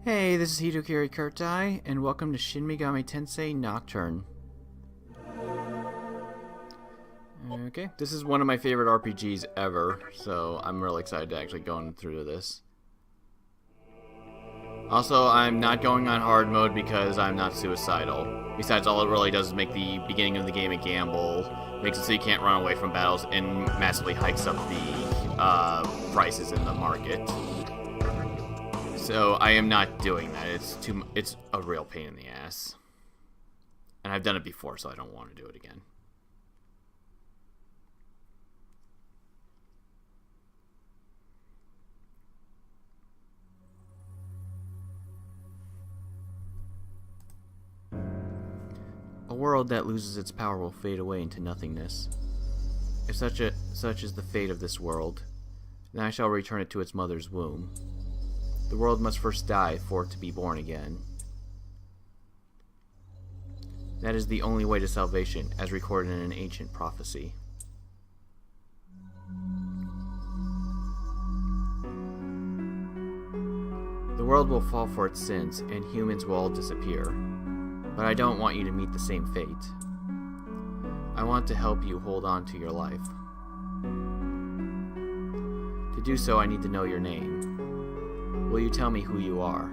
Hey, this is Hitokiri Kurtai, and welcome to Shin Megami Tensei Nocturne. Okay, this is one of my favorite RPGs ever, so I'm really excited to actually go through this. Also, I'm not going on hard mode because I'm not suicidal. Besides, all it really does is make the beginning of the game a gamble, makes it so you can't run away from battles, and massively hikes up the prices in the market. So I am not doing that. It's a real pain in the ass. And I've done it before, so I don't want to do it again. A world that loses its power will fade away into nothingness. If such is the fate of this world, then I shall return it to its mother's womb. The world must first die for it to be born again. That is the only way to salvation, as recorded in an ancient prophecy. The world will fall for its sins, and humans will all disappear. But I don't want you to meet the same fate. I want to help you hold on to your life. To do so, I need to know your name. Will you tell me who you are?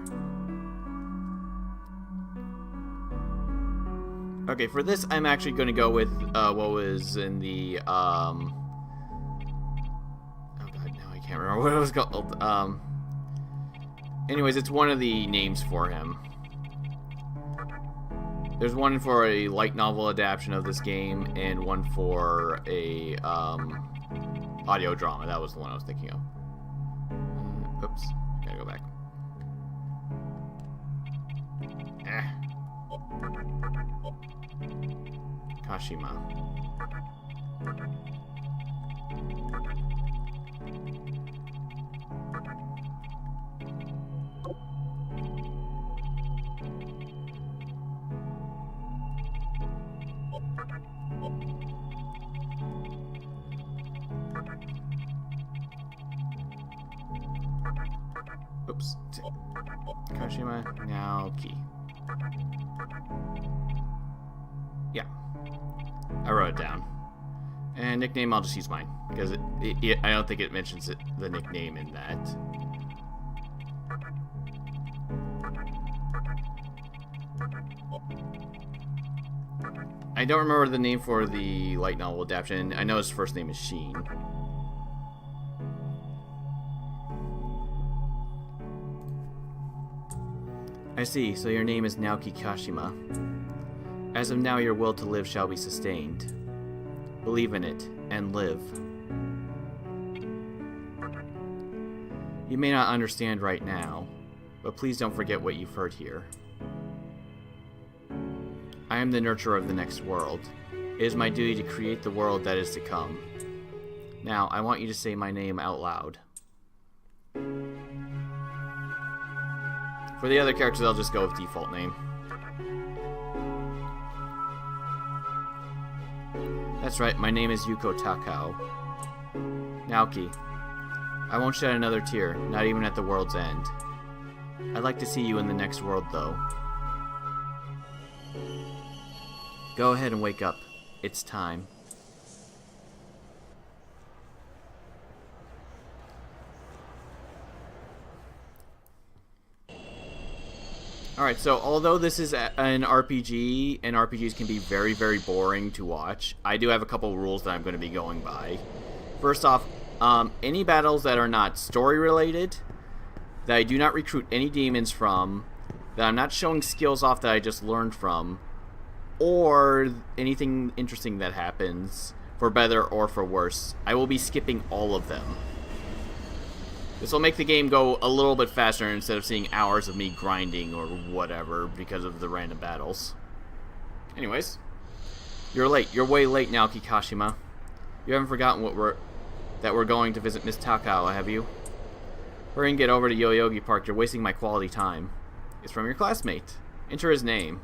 Okay, for this, I'm actually going to go with what was in the, oh god, now I can't remember what it was called. Anyways, it's one of the names for him. There's one for a light novel adaptation of this game, and one for a, audio drama. That was the one I was thinking of. Oops. Gotta go back. Kashima. Oops. Kashima Naoki. Yeah. I wrote it down. And nickname, I'll just use mine. Because I don't think it mentions the nickname in that. I don't remember the name for the light novel adaptation. I know his first name is Shin. I see, so your name is Naoki Kashima. As of now, your will to live shall be sustained. Believe in it, and live. You may not understand right now, but please don't forget what you've heard here. I am the nurturer of the next world. It is my duty to create the world that is to come. Now, I want you to say my name out loud. For the other characters, I'll just go with default name. That's right, my name is Yuko Takao. Naoki, I won't shed another tear, not even at the world's end. I'd like to see you in the next world, though. Go ahead and wake up. It's time. Alright, so although this is an RPG, and RPGs can be very, very boring to watch, I do have a couple rules that I'm going to be going by. First off, any battles that are not story-related, that I do not recruit any demons from, that I'm not showing skills off that I just learned from, or anything interesting that happens, for better or for worse, I will be skipping all of them. This will make the game go a little bit faster instead of seeing hours of me grinding or whatever because of the random battles. Anyways, you're late. You're way late now, Kikashima. You haven't forgotten that we're going to visit Miss Takao, have you? Hurry and get over to Yoyogi Park. You're wasting my quality time. It's from your classmate. Enter his name.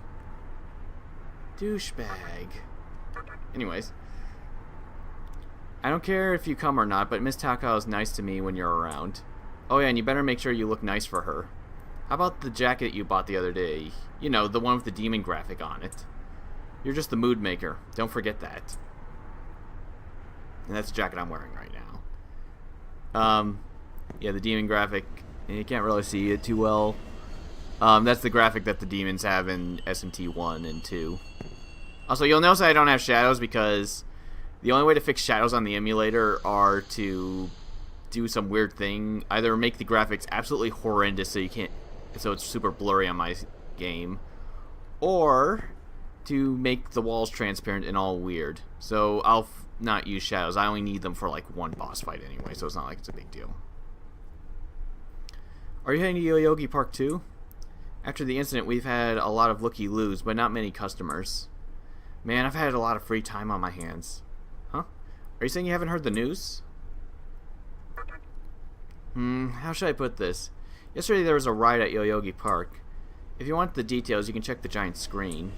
Douchebag. Anyways. I don't care if you come or not, but Miss Takao is nice to me when you're around. Oh yeah, and you better make sure you look nice for her. How about the jacket you bought the other day? You know, the one with the demon graphic on it. You're just the mood maker. Don't forget that. And that's the jacket I'm wearing right now. Yeah, the demon graphic. You can't really see it too well. That's the graphic that the demons have in SMT 1 and 2. Also, you'll notice I don't have shadows because the only way to fix shadows on the emulator are to do some weird thing. Either make the graphics absolutely horrendous so it's super blurry on my game, or to make the walls transparent and all weird. So I'll not use shadows. I only need them for like one boss fight anyway, so it's not like it's a big deal. Are you heading to Yoyogi Park too? After the incident, we've had a lot of looky-loos, but not many customers. Man, I've had a lot of free time on my hands. Huh? Are you saying you haven't heard the news? How should I put this? Yesterday there was a riot at Yoyogi Park. If you want the details, you can check the giant screen.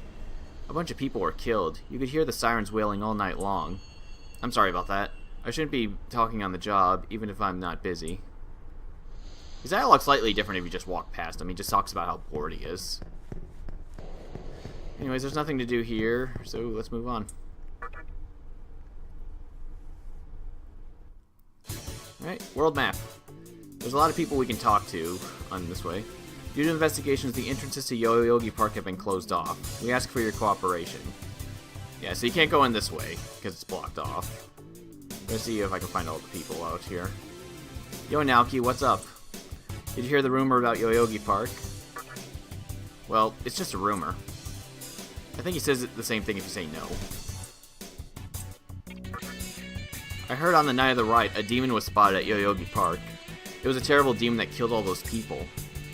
A bunch of people were killed. You could hear the sirens wailing all night long. I'm sorry about that. I shouldn't be talking on the job, even if I'm not busy. His dialogue's slightly different if you just walk past him. He just talks about how bored he is. Anyways, there's nothing to do here, so let's move on. Alright, world map. There's a lot of people we can talk to on this way. Due to investigations, the entrances to Yoyogi Park have been closed off. We ask for your cooperation. Yeah, so you can't go in this way, because it's blocked off. Let's see if I can find all the people out here. Yo, Naoki, what's up? Did you hear the rumor about Yoyogi Park? Well, it's just a rumor. I think he says the same thing if you say no. I heard on the night of the riot, a demon was spotted at Yoyogi Park. It was a terrible demon that killed all those people.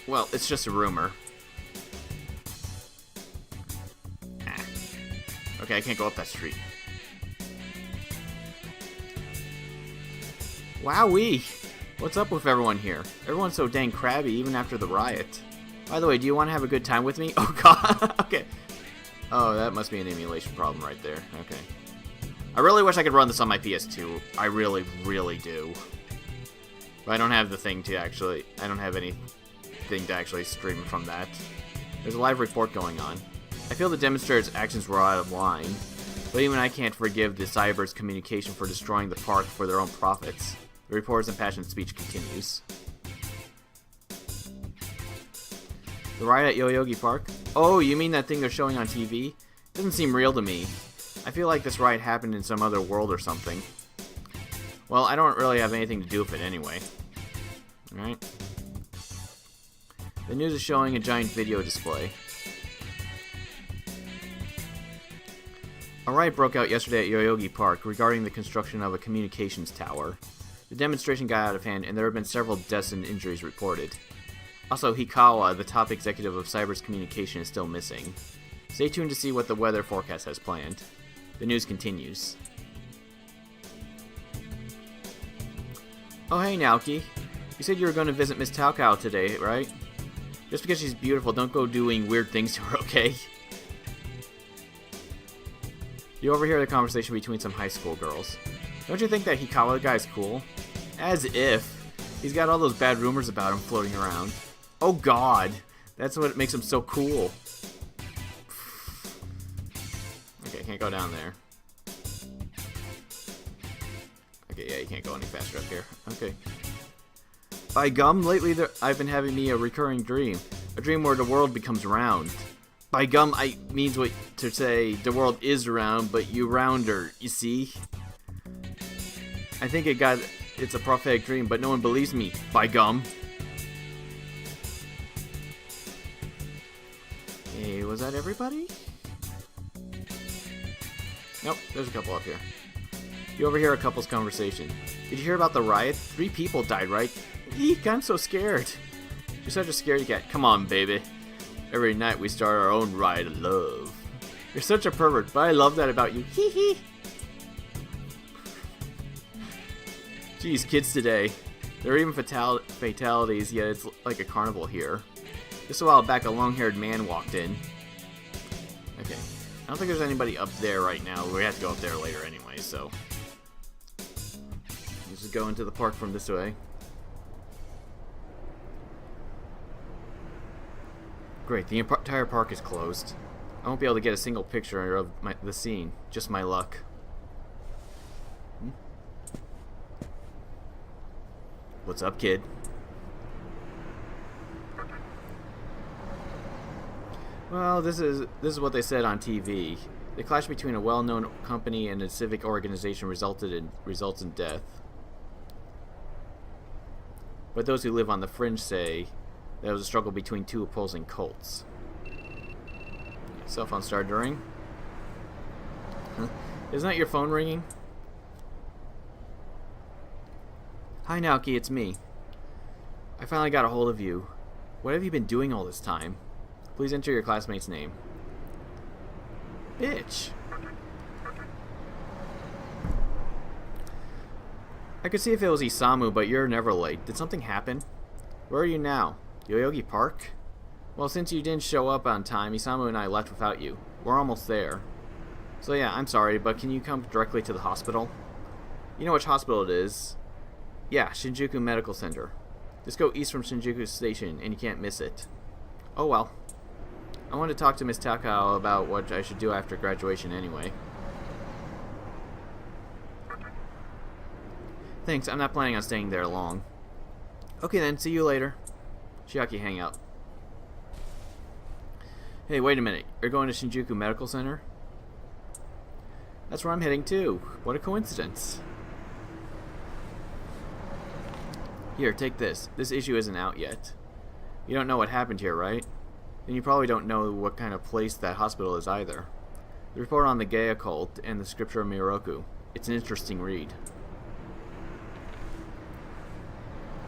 Well, it's just a rumor. Okay, I can't go up that street. Wowee! What's up with everyone here? Everyone's so dang crabby, even after the riot. By the way, do you want to have a good time with me? Oh god, okay. Oh, that must be an emulation problem right there. Okay. I really wish I could run this on my PS2. I really, really do. But I don't have the thing to actually... I don't have anything to actually stream from that. There's a live report going on. I feel the demonstrators' actions were out of line, but even I can't forgive the Cyber's communication for destroying the park for their own profits. The reporter's impassioned speech continues. The riot at Yoyogi Park? Oh, you mean that thing they're showing on TV? Doesn't seem real to me. I feel like this riot happened in some other world or something. Well, I don't really have anything to do with it anyway. Alright. The news is showing a giant video display. A riot broke out yesterday at Yoyogi Park regarding the construction of a communications tower. The demonstration got out of hand, and there have been several deaths and injuries reported. Also, Hikawa, the top executive of Cyber's communication, is still missing. Stay tuned to see what the weather forecast has planned. The news continues. Oh hey Naoki, you said you were going to visit Miss Taokao today, right? Just because she's beautiful, don't go doing weird things to her, okay? You overhear the conversation between some high school girls. Don't you think that Hikawa guy's cool? As if. He's got all those bad rumors about him floating around. Oh god, that's what makes him so cool. Okay, can't go down there. Okay, yeah, you can't go any faster up here. Okay. By gum, lately I've been having me a recurring dream. A dream where the world becomes round. By gum, I means what to say the world is round, but you rounder, you see? I think it's a prophetic dream, but no one believes me. By gum. Hey, was that everybody? Nope, there's a couple up here. You overhear a couple's conversation. Did you hear about the riot? 3 people died, right? Eek, I'm so scared. You're such a scaredy cat. Come on, baby. Every night we start our own riot of love. You're such a pervert, but I love that about you. Hee hee. Geez, kids today. There are even fatalities, yet it's like a carnival here. Just a while back, a long-haired man walked in. Okay. I don't think there's anybody up there right now. We have to go up there later anyway, so... Let's just go into the park from this way. Great, the entire park is closed. I won't be able to get a single picture of the scene. Just my luck. What's up, kid? Well, this is what they said on TV. The clash between a well-known company and a civic organization results in death. But those who live on the fringe say that it was a struggle between two opposing cults. Cell phone started to ring. Isn't that your phone ringing? Hi, Naoki, it's me. I finally got a hold of you. What have you been doing all this time? Please enter your classmate's name. Bitch. I could see if it was Isamu, but you're never late. Did something happen? Where are you now? Yoyogi Park? Well, since you didn't show up on time, Isamu and I left without you. We're almost there. So yeah, I'm sorry, but can you come directly to the hospital? You know which hospital it is? Yeah, Shinjuku Medical Center. Just go east from Shinjuku Station, and you can't miss it. Oh well. I want to talk to Miss Takao about what I should do after graduation anyway. Thanks, I'm not planning on staying there long. Okay then, see you later. Chiaki hang up. Hey, wait a minute. You're going to Shinjuku Medical Center? That's where I'm heading too. What a coincidence. Here, take this. This issue isn't out yet. You don't know what happened here, right? Then you probably don't know what kind of place that hospital is either. The report on the Gaia cult and the scripture of Miroku. It's an interesting read.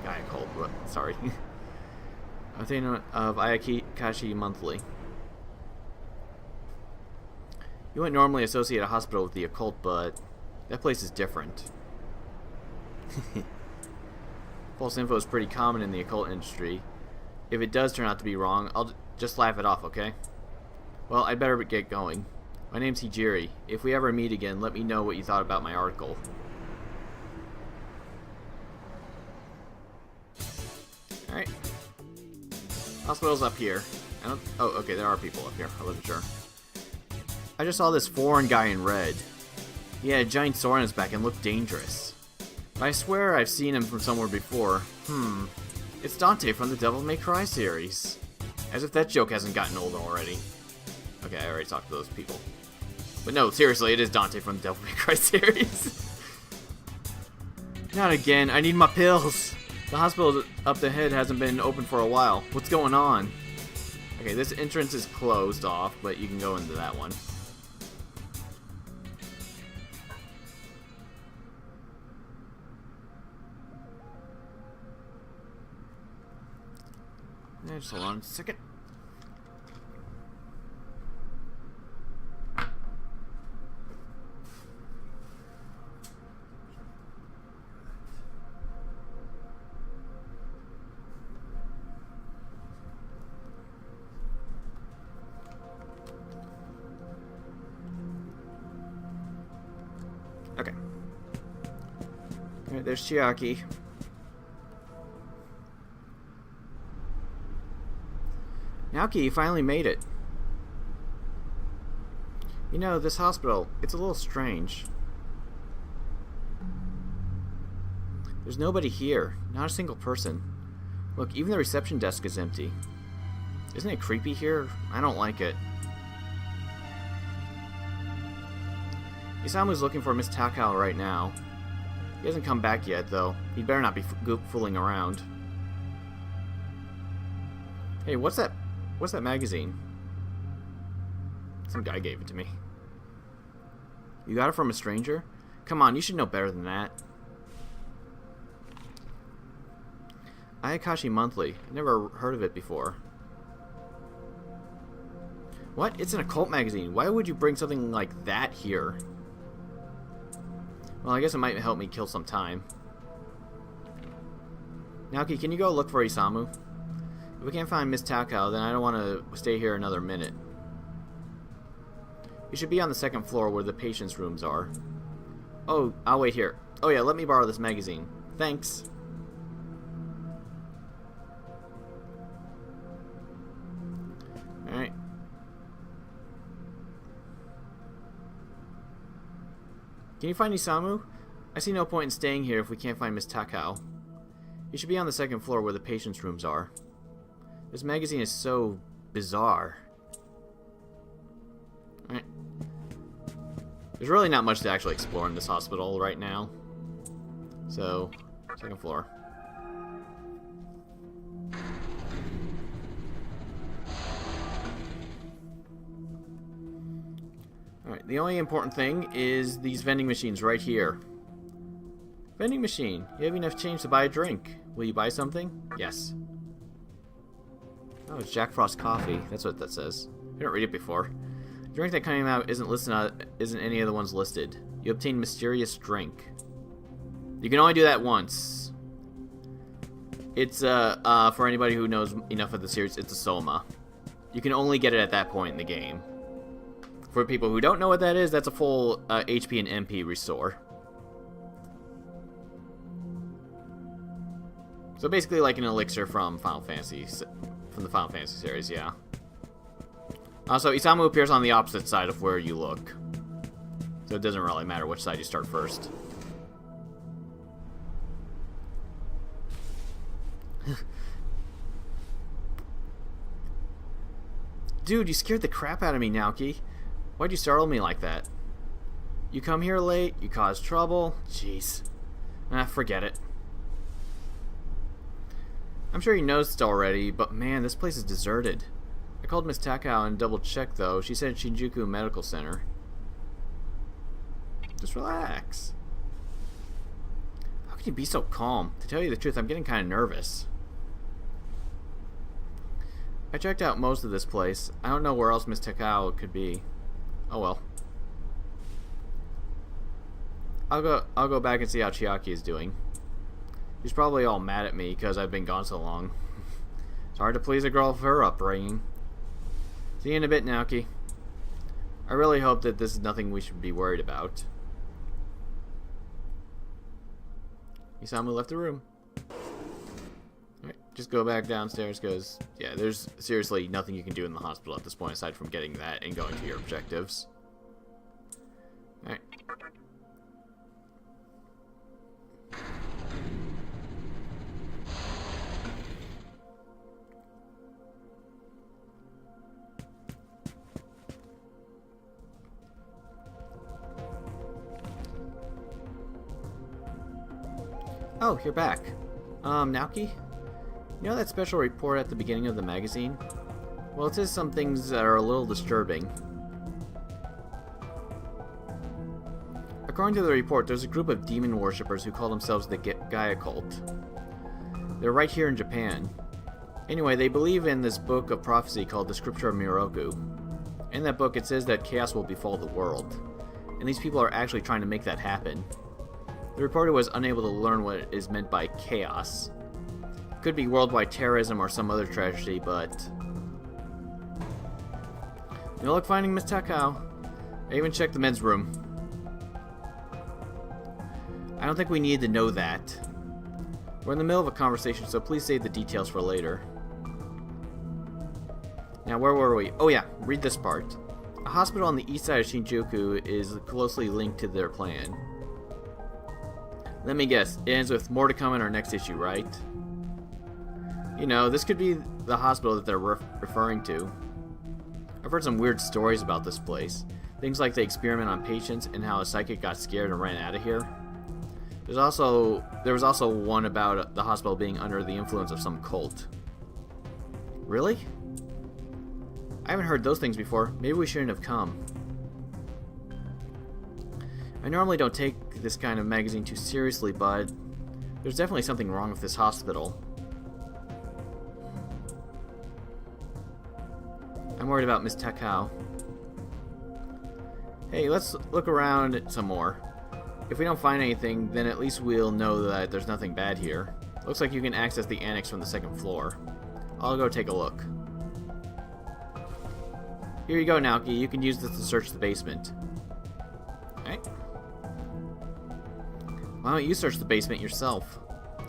Gaia cult, what? Sorry. A thing of Ayakashi Monthly. You wouldn't normally associate a hospital with the occult, but that place is different. False info is pretty common in the occult industry. If it does turn out to be wrong, I'll just laugh it off, okay? Well, I'd better get going. My name's Hijiri. If we ever meet again, let me know what you thought about my article. Alright. Hospital's up here. Oh, okay, there are people up here. I wasn't sure. I just saw this foreign guy in red. He had a giant sword on his back and looked dangerous. I swear I've seen him from somewhere before. It's Dante from the Devil May Cry series. As if that joke hasn't gotten old already. Okay, I already talked to those people. But no, seriously, it is Dante from the Devil May Cry series. Not again, I need my pills. The hospital up ahead hasn't been open for a while. What's going on? Okay, this entrance is closed off, but you can go into that one. Just hold on a second. Okay. Alright, there's Chiaki. Naoki, you finally made it. You know, this hospital, it's a little strange. There's nobody here. Not a single person. Look, even the reception desk is empty. Isn't it creepy here? I don't like it. Isamu's looking for Miss Takao right now. He hasn't come back yet, though. He'd better not be fooling around. Hey, what's that? What's that magazine? Some guy gave it to me. You got it from a stranger? Come on, you should know better than that. Ayakashi Monthly. Never heard of it before. What? It's an occult magazine. Why would you bring something like that here? Well, I guess it might help me kill some time. Naoki, can you go look for Isamu? If we can't find Miss Takao, then I don't want to stay here another minute. You should be on the second floor where the patients' rooms are. Oh, I'll wait here. Oh yeah, let me borrow this magazine. Thanks. Can you find Isamu? I see no point in staying here if we can't find Miss Takao. You should be on the second floor where the patients' rooms are. This magazine is so bizarre. Alright. There's really not much to actually explore in this hospital right now. So, second floor. Alright, the only important thing is these vending machines right here. Vending machine. You have enough change to buy a drink. Will you buy something? Yes. Oh, it's Jack Frost coffee. That's what that says. I didn't read it before. The drink that came out isn't any of the ones listed. You obtain mysterious drink. You can only do that once. It's for anybody who knows enough of the series, it's a Soma. You can only get it at that point in the game. For people who don't know what that is, that's a full HP and MP restore. So basically like an elixir from the Final Fantasy series, yeah. Also, Isamu appears on the opposite side of where you look. So it doesn't really matter which side you start first. Dude, you scared the crap out of me, Naoki. Why'd you startle me like that? You come here late, you cause trouble. Jeez. Forget it. I'm sure you noticed already, but man, this place is deserted. I called Miss Takao and double-checked, though. She said Shinjuku Medical Center. Just relax. How can you be so calm? To tell you the truth, I'm getting kind of nervous. I checked out most of this place. I don't know where else Miss Takao could be. Oh well. I'll go back and see how Chiaki is doing. She's probably all mad at me because I've been gone so long. It's hard to please a girl of her upbringing. See you in a bit, Naoki. I really hope that this is nothing we should be worried about. Isamu left the room. Alright, just go back downstairs because, yeah, there's seriously nothing you can do in the hospital at this point aside from getting that and going to your objectives. Alright. Oh, you're back. Naoki? You know that special report at the beginning of the magazine? Well, it says some things that are a little disturbing. According to the report, there's a group of demon worshippers who call themselves the Gaia Cult. They're right here in Japan. Anyway, they believe in this book of prophecy called the Scripture of Miroku. In that book, it says that chaos will befall the world. And these people are actually trying to make that happen. The reporter was unable to learn what is meant by chaos. It could be worldwide terrorism or some other tragedy, but... No luck finding Miss Takao. I even checked the men's room. I don't think we needed to know that. We're in the middle of a conversation, so please save the details for later. Now, where were we? Oh yeah, read this part. A hospital on the east side of Shinjuku is closely linked to their plan. Let me guess, it ends with more to come in our next issue, right? You know, this could be the hospital that they're referring to. I've heard some weird stories about this place. Things like they experiment on patients and how a psychic got scared and ran out of here. There was also one about the hospital being under the influence of some cult. Really? I haven't heard those things before. Maybe we shouldn't have come. I normally don't take this kind of magazine too seriously, but there's definitely something wrong with this hospital. I'm worried about Miss Takao. Hey, let's look around some more. If we don't find anything, then at least we'll know that there's nothing bad here. Looks like you can access the annex from the second floor. I'll go take a look. Here you go, Naoki. You can use this to search the basement. Alright. Why don't you search the basement yourself?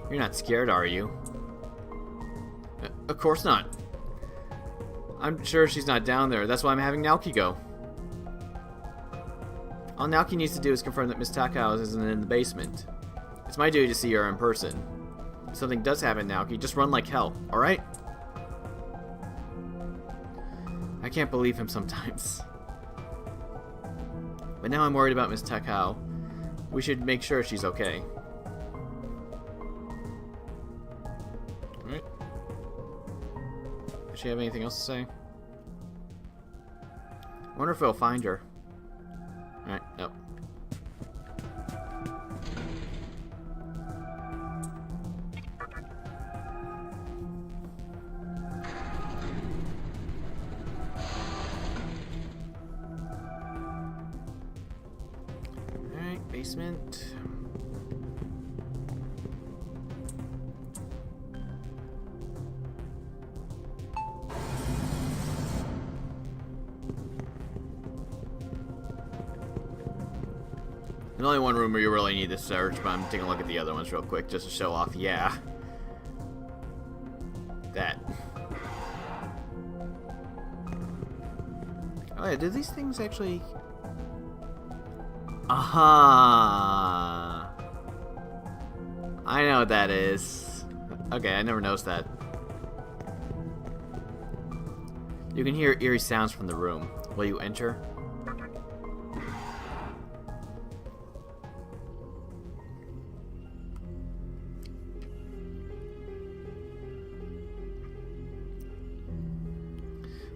You're not scared, are you? Of course not. I'm sure she's not down there. That's why I'm having Naoki go. All Naoki needs to do is confirm that Miss Takao isn't in the basement. It's my duty to see her in person. If something does happen, Naoki, just run like hell, alright? I can't believe him sometimes. But now I'm worried about Miss Takao. We should make sure she's okay. Alright. Does she have anything else to say? I wonder if we'll find her. Alright, nope. Alright, basement. There's only one room where you really need to search, but I'm taking a look at the other ones real quick just to show off. Yeah. That. Oh yeah, do these things actually... Aha! I know what that is. Okay, I never noticed that. You can hear eerie sounds from the room. Will you enter?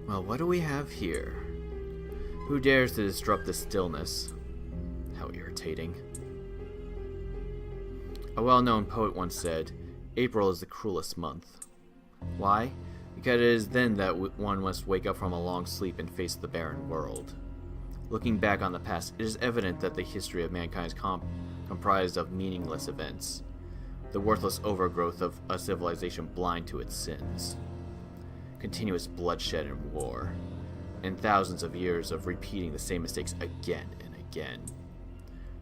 Well, what do we have here? Who dares to disrupt the stillness? How irritating. A well-known poet once said, April is the cruelest month. Why? Because it is then that one must wake up from a long sleep and face the barren world. Looking back on the past, it is evident that the history of mankind is comprised of meaningless events, the worthless overgrowth of a civilization blind to its sins. Continuous bloodshed and war, and thousands of years of repeating the same mistakes again and again.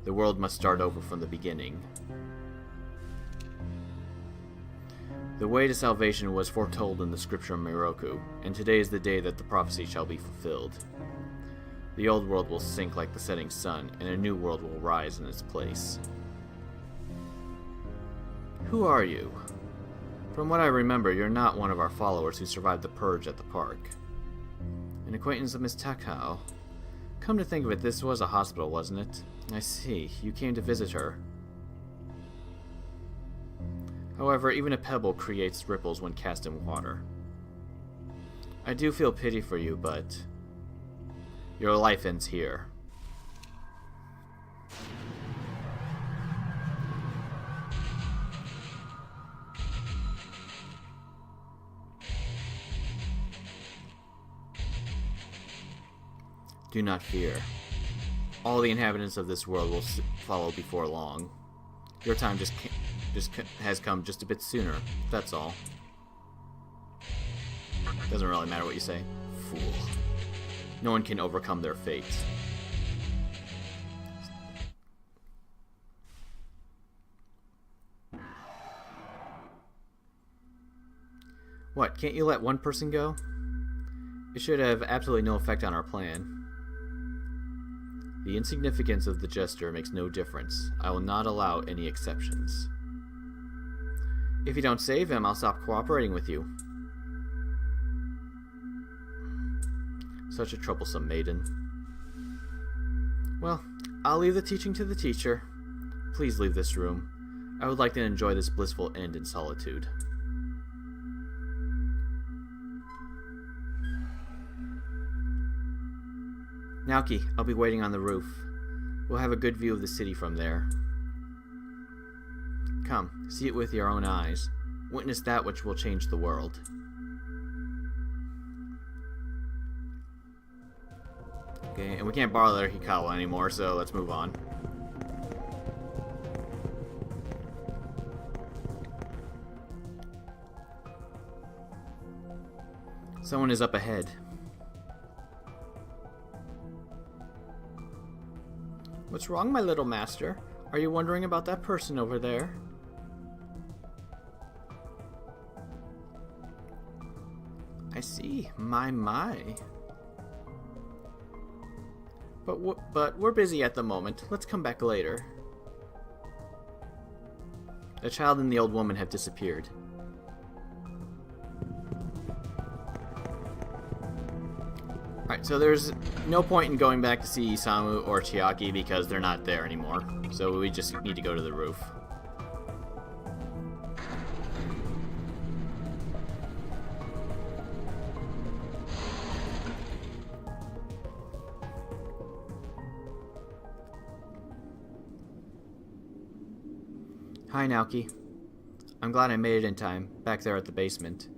The world must start over from the beginning. The way to salvation was foretold in the scripture of Miroku, and today is the day that the prophecy shall be fulfilled. The old world will sink like the setting sun, and a new world will rise in its place. Who are you? From what I remember, you're not one of our followers who survived the purge at the park. An acquaintance of Miss Takao. Come to think of it, this was a hospital, wasn't it? I see. You came to visit her. However, even a pebble creates ripples when cast in water. I do feel pity for you, but your life ends here. Do not fear. All the inhabitants of this world will follow before long. Your time has come just a bit sooner, that's all. Doesn't really matter what you say. Fool. No one can overcome their fate. What, can't you let one person go? It should have absolutely no effect on our plan. The insignificance of the gesture makes no difference. I will not allow any exceptions. If you don't save him, I'll stop cooperating with you. Such a troublesome maiden. Well, I'll leave the teaching to the teacher. Please leave this room. I would like to enjoy this blissful end in solitude. Naoki, I'll be waiting on the roof. We'll have a good view of the city from there. Come, see it with your own eyes. Witness that which will change the world. Okay, and we can't borrow their Hikawa anymore, so let's move on. Someone is up ahead. What's wrong, my little master? Are you wondering about that person over there? I see. My. But we're busy at the moment. Let's come back later. The child and the old woman have disappeared. Alright, so there's no point in going back to see Isamu or Chiaki because they're not there anymore. So we just need to go to the roof. Hi, Naoki. I'm glad I made it in time, back there at the basement.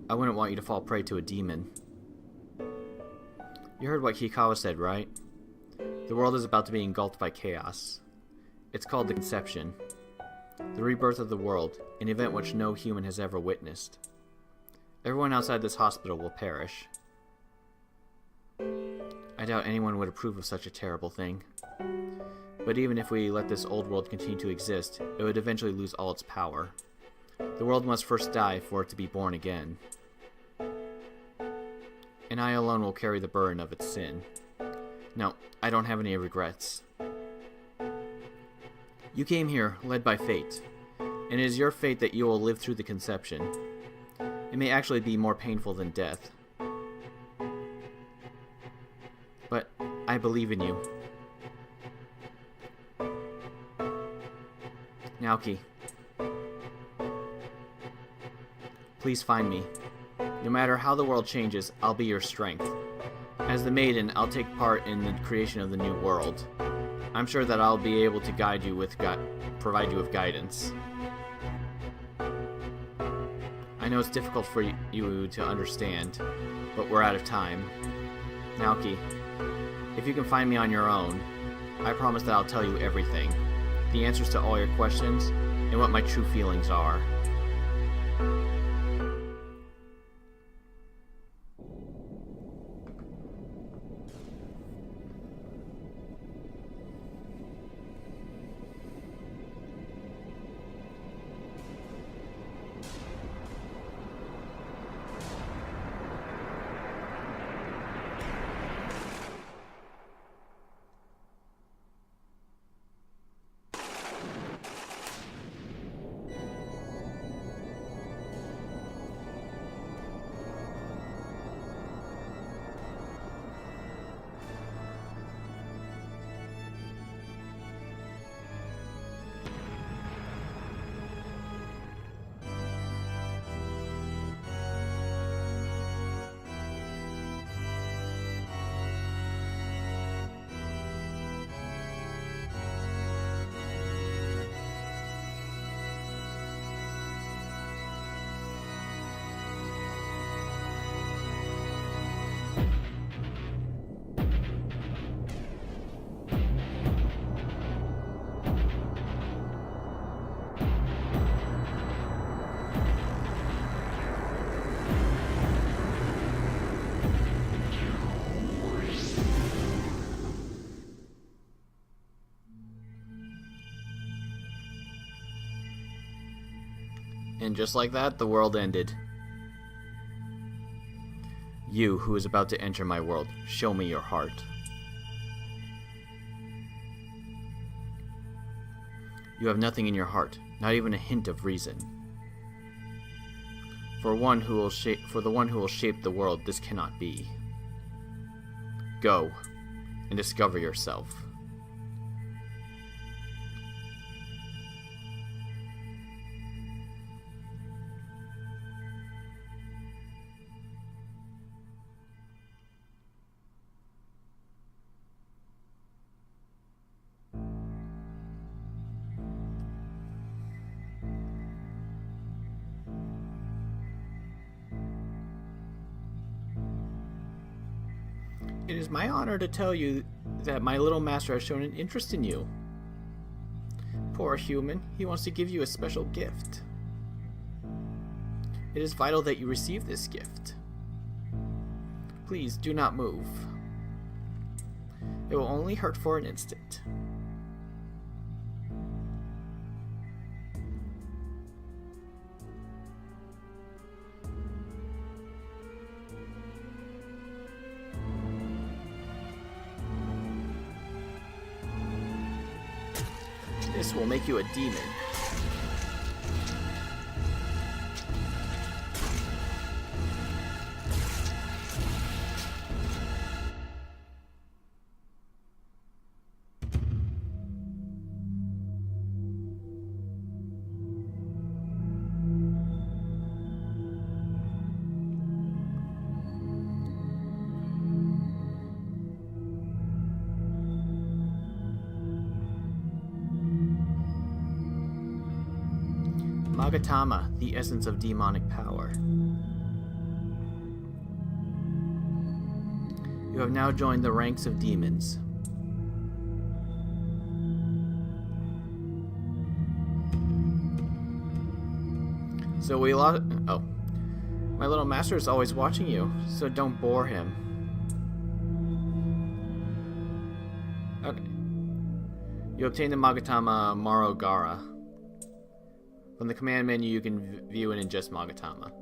I wouldn't want you to fall prey to a demon. You heard what Hikawa said, right? The world is about to be engulfed by chaos. It's called the Conception. The rebirth of the world, an event which no human has ever witnessed. Everyone outside this hospital will perish. I doubt anyone would approve of such a terrible thing. But even if we let this old world continue to exist, it would eventually lose all its power. The world must first die for it to be born again. And I alone will carry the burden of its sin. No, I don't have any regrets. You came here, led by fate, and it is your fate that you will live through the conception. It may actually be more painful than death. But I believe in you. Naoki, please find me. No matter how the world changes, I'll be your strength. As the maiden, I'll take part in the creation of the new world. I'm sure that I'll be able to guide you with provide you with guidance. I know it's difficult for you to understand, but we're out of time. Naoki, if you can find me on your own, I promise that I'll tell you everything. The answers to all your questions, and what my true feelings are. And just like that, the world ended. You, who is about to enter my world, show me your heart. You have nothing in your heart, not even a hint of reason. For the one who will shape the world, this cannot be. Go, and discover yourself. It is my honor to tell you that my little master has shown an interest in you. Poor human, he wants to give you a special gift. It is vital that you receive this gift. Please do not move. It will only hurt for an instant. This will make you a demon. Magatama, the essence of demonic power. You have now joined the ranks of demons. So we lost. Oh. My little master is always watching you, so don't bore him. Okay. You obtain the Magatama Marogara. From the command menu, you can view and ingest Magatama.